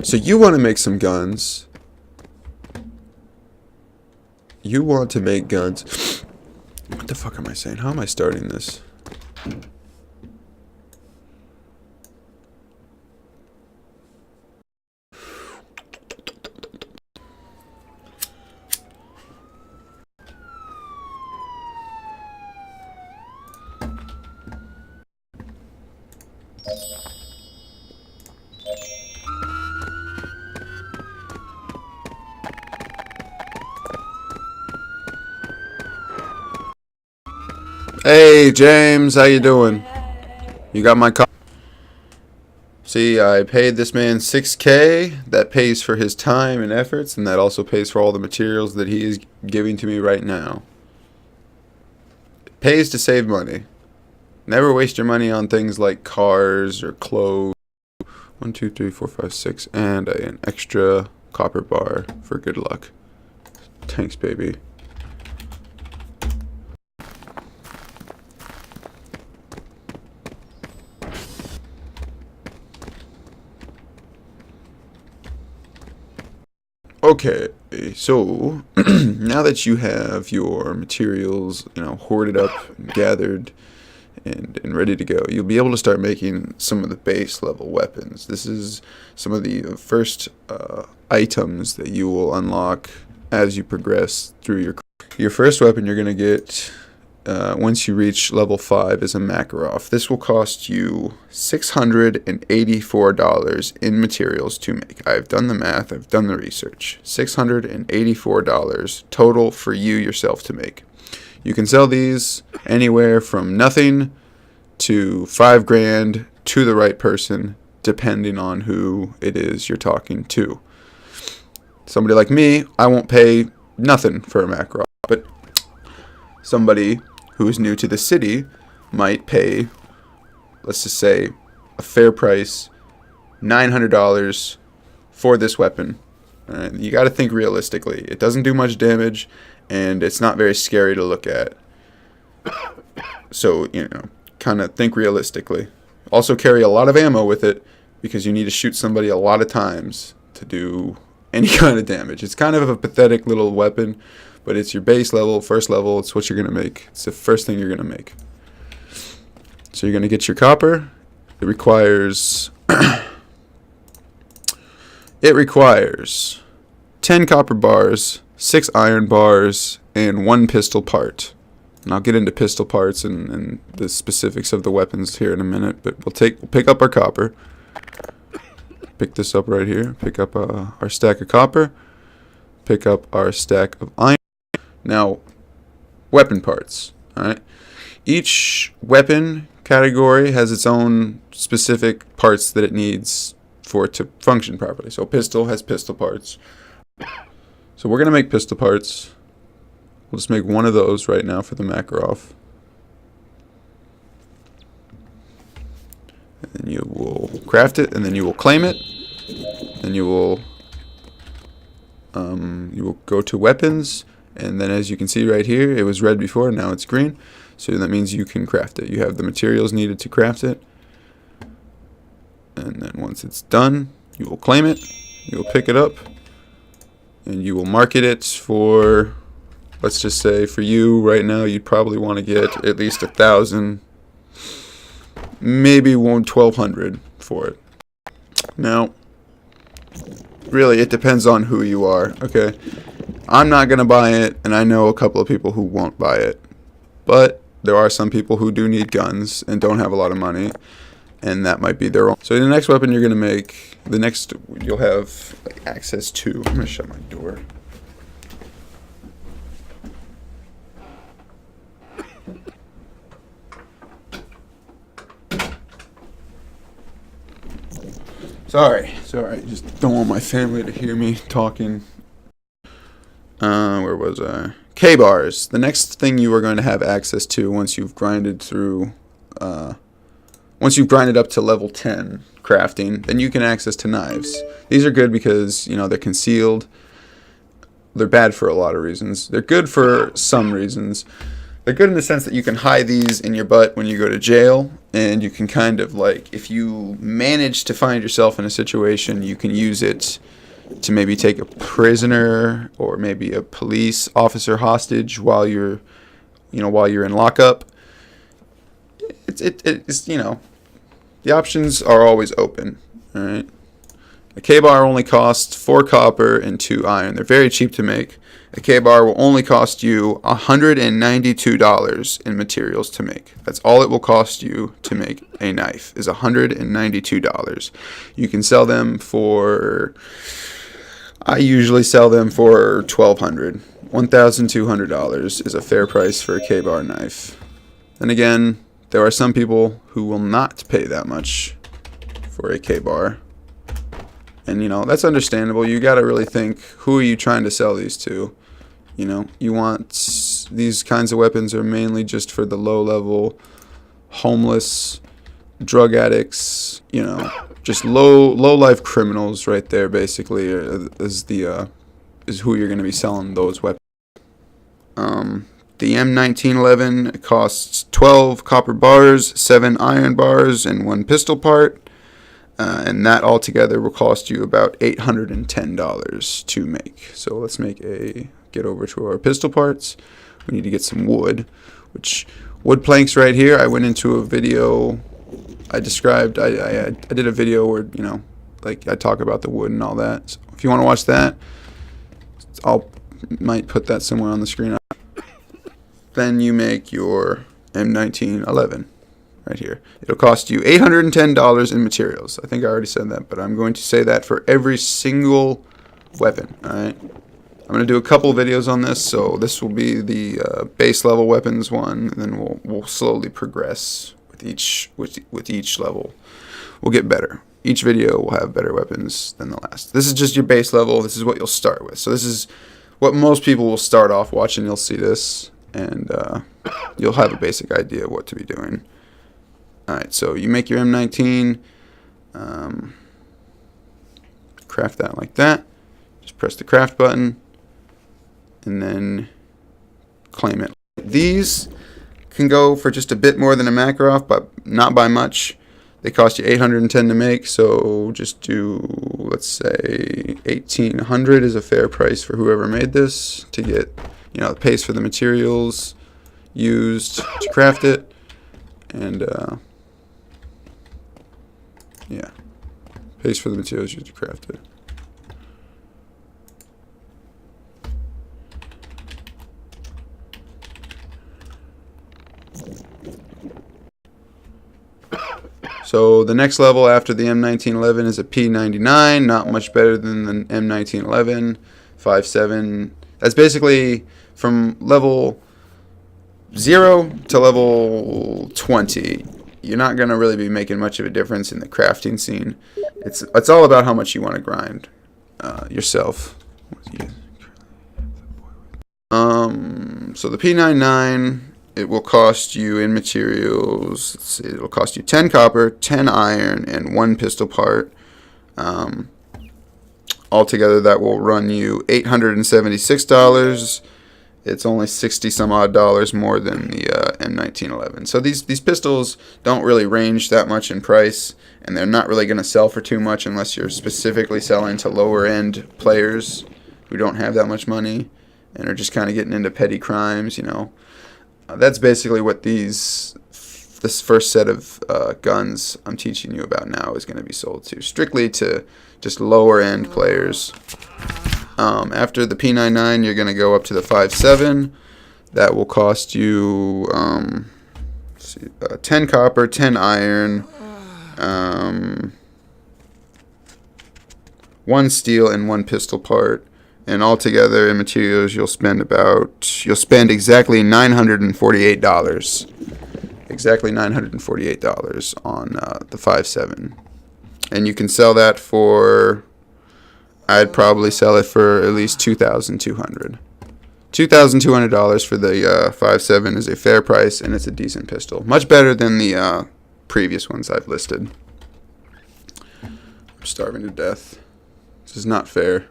So you want to make some guns. You want to make guns. What the fuck am I saying? How am I starting this? Hey James, how you doing? You got my copy? See, I paid this man $6K. That pays for his time and efforts, and that also pays for all the materials that he is giving to me right now. It pays to save money. Never waste your money on things like cars or clothes. 1, 2, 3, 4, 5, 6, and an extra copper bar for good luck. Thanks, baby. Okay, so now that you have your materials, hoarded up, and gathered, and ready to go, you'll be able to start making some of the base level weapons. This is some of the first items that you will unlock as you progress through your first weapon. You're gonna get once you reach level 5 is a Makarov. This will cost you $684 in materials to make. I've done the math, I've done the research. $684 total for you yourself to make. You can sell these anywhere from nothing to $5,000 to the right person, depending on who it is you're talking to. Somebody like me, I won't pay nothing for a Makarov, but somebody who is new to the city might pay, let's just say, a fair price, $900 for this weapon. You got to think realistically. It doesn't do much damage, and it's not very scary to look at. So, kind of think realistically. Also carry a lot of ammo with it, because you need to shoot somebody a lot of times to do any kind of damage. It's kind of a pathetic little weapon, but it's your base level, first level. It's what you're going to make. It's the first thing you're going to make. So you're going to get your copper. It requires 10 copper bars, 6 iron bars, and 1 pistol part. And I'll get into pistol parts and the specifics of the weapons here in a minute, but we'll pick up our copper. Pick this up right here. Pick up our stack of copper. Pick up our stack of iron. Now, weapon parts. Alright? Each weapon category has its own specific parts that it needs for it to function properly. So pistol has pistol parts. So we're going to make pistol parts. We'll just make one of those right now for the Makarov. And then you will craft it, and then you will claim it. Then you will go to weapons, and then as you can see right here, it was red before, now it's green. So that means you can craft it. You have the materials needed to craft it. And then once it's done, you will claim it. You will pick it up, and you will market it for, let's just say for you right now, you'd probably want to get at least 1,000, maybe 1,200 for it. Now, really, it depends on who you are, okay? I'm not going to buy it, and I know a couple of people who won't buy it. But there are some people who do need guns and don't have a lot of money, and that might be their own. So the next weapon you're going to make, you'll have access to. I'm going to shut my door. Sorry, just don't want my family to hear me talking. Where was I? K-bars. The next thing you are going to have access to once you've grinded through, once you've grinded up to level 10 crafting, then you can access to knives. These are good because, they're concealed. They're bad for a lot of reasons. They're good for some reasons. They're good in the sense that you can hide these in your butt when you go to jail, and you can kind of like, if you manage to find yourself in a situation, you can use it to maybe take a prisoner or maybe a police officer hostage while you're in lockup. It's the options are always open. All right. A K-bar only costs 4 copper and 2 iron. They're very cheap to make. A K-bar will only cost you $192 in materials to make. That's all it will cost you to make a knife, is $192. You can sell them for, I usually sell them for $1,200. $1,200 is a fair price for a K-bar knife. Then again, there are some people who will not pay that much for a K-bar. And, that's understandable. You got to really think, who are you trying to sell these to? You want, these kinds of weapons are mainly just for the low-level, homeless, drug addicts, just low-life criminals right there, basically, is who you're going to be selling those weapons. The M1911 costs 12 copper bars, 7 iron bars, and 1 pistol part. And that altogether will cost you about $810 to make. So let's get over to our pistol parts. We need to get some wood, which wood planks right here. I went into a video I described. I did a video where, I talk about the wood and all that. So if you want to watch that, might put that somewhere on the screen. Then you make your M1911. Right here. It'll cost you $810 in materials. I think I already said that, but I'm going to say that for every single weapon. Alright. I'm going to do a couple videos on this, so this will be the base level weapons one, and then we'll slowly progress with each level. We'll get better. Each video will have better weapons than the last. This is just your base level. This is what you'll start with. So this is what most people will start off watching. You'll see this, and you'll have a basic idea of what to be doing. Alright, so you make your M19, craft that like that, just press the craft button, and then claim it. These can go for just a bit more than a Makarov, but not by much. They cost you $810 to make, so just do, let's say, $1,800 is a fair price for whoever made this to get, pays for the materials used to craft it, and yeah, pays for the materials used to craft it. So the next level after the M1911 is a P99, not much better than the M1911, 5.7. That's basically from level 0 to level 20. You're not going to really be making much of a difference in the crafting scene. It's all about how much you want to grind yourself. So the P99, it will cost you in materials, let's see, it'll cost you 10 copper, 10 iron, and 1 pistol part. Altogether, that will run you $876. It's only 60 some odd dollars more than the M1911. So these pistols don't really range that much in price, and they're not really going to sell for too much unless you're specifically selling to lower end players who don't have that much money and are just kind of getting into petty crimes, That's basically what this first set of guns I'm teaching you about now is going to be sold to, strictly to just lower end players. After the P99, you're going to go up to the 5.7. That will cost you 10 copper, 10 iron, 1 steel, and 1 pistol part. And altogether in materials, you'll spend exactly $948. Exactly $948 on the 5.7. And you can sell that for, I'd probably sell it for at least $2,200. $2,200 for the 5.7 is a fair price, and it's a decent pistol. Much better than the previous ones I've listed. I'm starving to death. This is not fair.